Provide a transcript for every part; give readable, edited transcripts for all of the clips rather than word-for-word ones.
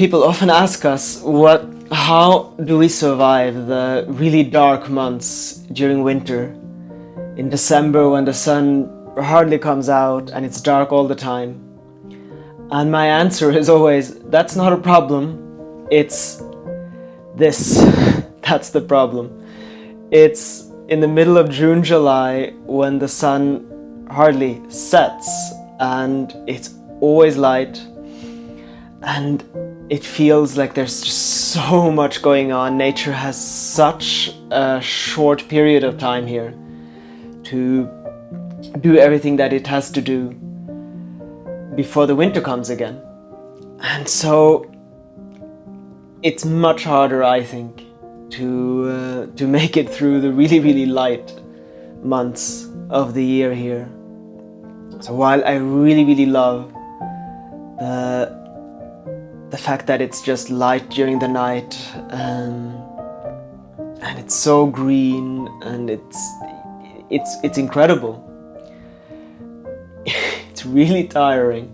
People often ask us how do we survive the really dark months during winter, in December when the sun hardly comes out and it's dark all the time. And my answer is always, that's not a problem, it's this. That's the problem. It's in the middle of June, July, when the sun hardly sets and it's always light, and it feels like there's just so much going on. Nature has such a short period of time here to do everything that it has to do before the winter comes again. And so it's much harder, I think, to make it through the really, really light months of the year here. So while I really, really love the fact that it's just light during the night, and it's so green, and it's incredible. It's really tiring.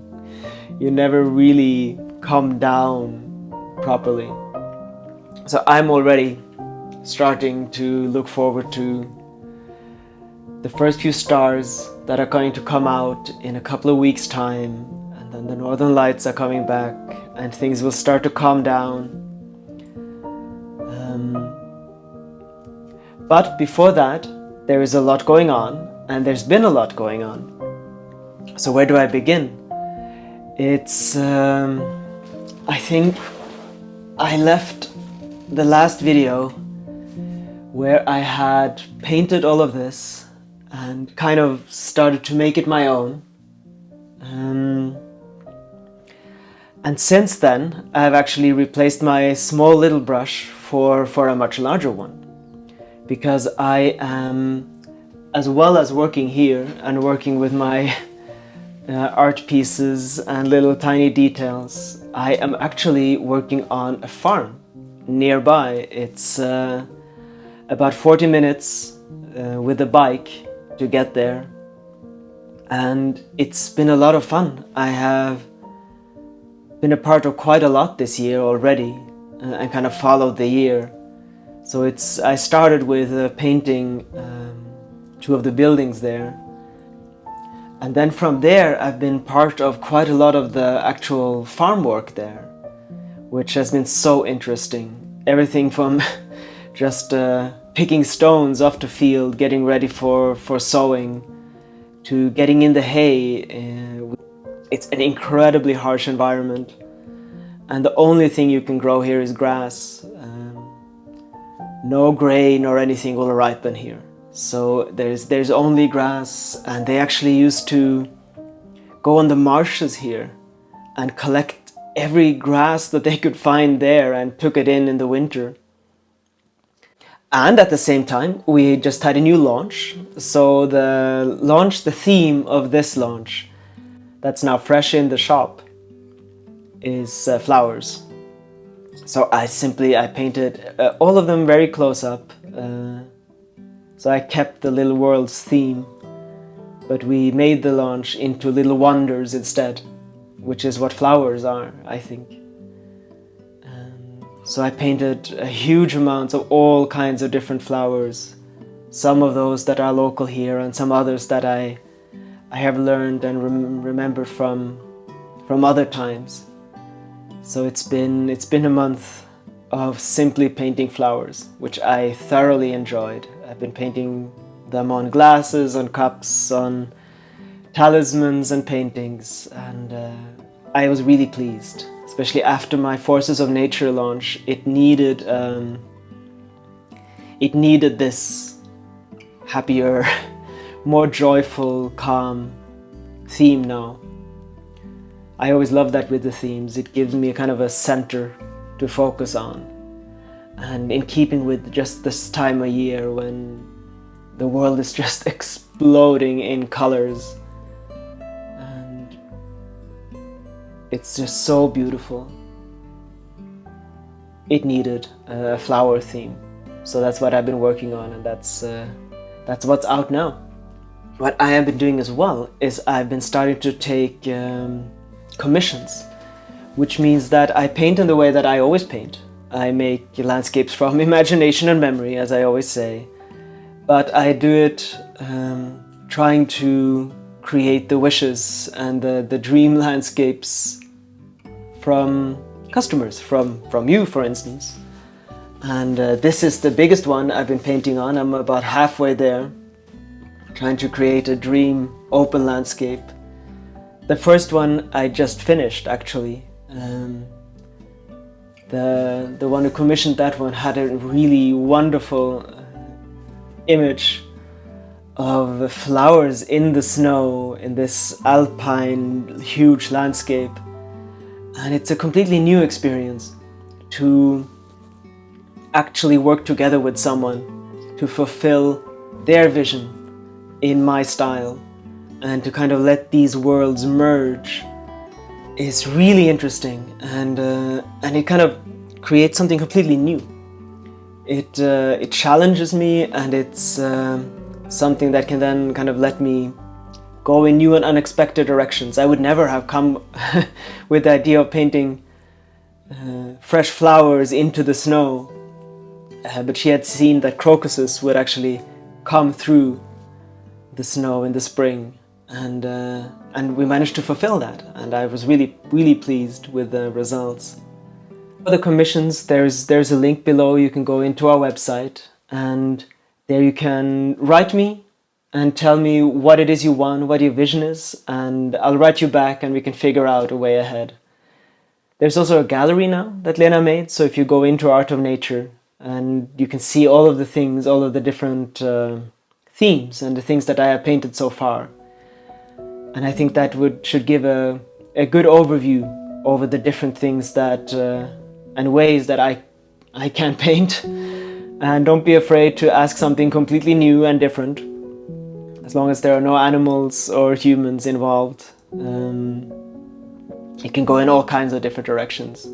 You never really come down properly. So I'm already starting to look forward to the first few stars that are going to come out in a couple of weeks' time, and then the northern lights are coming back and things will start to calm down. But before that, there is a lot going on, and there's been a lot going on. So where do I begin? It's, I think I left the last video where I had painted all of this and kind of started to make it my own. And since then, I've actually replaced my small little brush for a much larger one. Because I am, as well as working here and working with my art pieces and little tiny details, I am actually working on a farm nearby. It's about 40 minutes with a bike to get there, and it's been a lot of fun. I have been a part of quite a lot this year already, and kind of followed the year. So I started with painting 2 of the buildings there, and then from there I've been part of quite a lot of the actual farm work there, which has been so interesting. Everything from just picking stones off the field, getting ready for sowing, to getting in the hay. It's an incredibly harsh environment, and the only thing you can grow here is grass. No grain or anything will ripen here. So there's only grass, and they actually used to go on the marshes here and collect every grass that they could find there and took it in the winter. And at the same time, we just had a new launch. So the theme of this launch that's now fresh in the shop is flowers. So I painted all of them very close up. So I kept the Little Worlds theme, but we made the launch into Little Wonders instead, which is what flowers are, I think. So I painted a huge amount of all kinds of different flowers, some of those that are local here and some others that I have learned and remember from other times. So it's been a month of simply painting flowers, which I thoroughly enjoyed. I've been painting them on glasses, on cups, on talismans and paintings, and I was really pleased, especially after my Forces of Nature launch. It needed this happier, more joyful, calm theme now. I always love that with the themes. It gives me a kind of a center to focus on. And in keeping with just this time of year when the world is just exploding in colors. And it's just so beautiful. It needed a flower theme. So that's what I've been working on, and that's what's out now. What I have been doing as well is I've been starting to take commissions which means that I paint in the way that I always paint. I make landscapes from imagination and memory, as I always say, but I do it trying to create the wishes and the dream landscapes from customers, from you, for instance. And this is the biggest one I've been painting on. I'm about halfway there, trying to create a dream open landscape. The first one I just finished, actually. The one who commissioned that one had a really wonderful image of the flowers in the snow in this alpine huge landscape, and it's a completely new experience to actually work together with someone to fulfill their vision in my style, and to kind of let these worlds merge is really interesting, and it kind of creates something completely new. It challenges me, and it's something that can then kind of let me go in new and unexpected directions. I would never have come with the idea of painting fresh flowers into the snow, but she had seen that crocuses would actually come through the snow in the spring, and we managed to fulfill that, and I was really pleased with the results. For the commissions, there's a link below. You can go into our website, and there you can write me and tell me what it is you want, what your vision is, and I'll write you back and we can figure out a way ahead. There's also a gallery now that Lena made, so if you go into Art of Nature, and you can see all of the things, all of the different themes and the things that I have painted so far. And I think that should give a good overview over the different things that and ways that I can paint. And don't be afraid to ask something completely new and different, as long as there are no animals or humans involved. It can go in all kinds of different directions.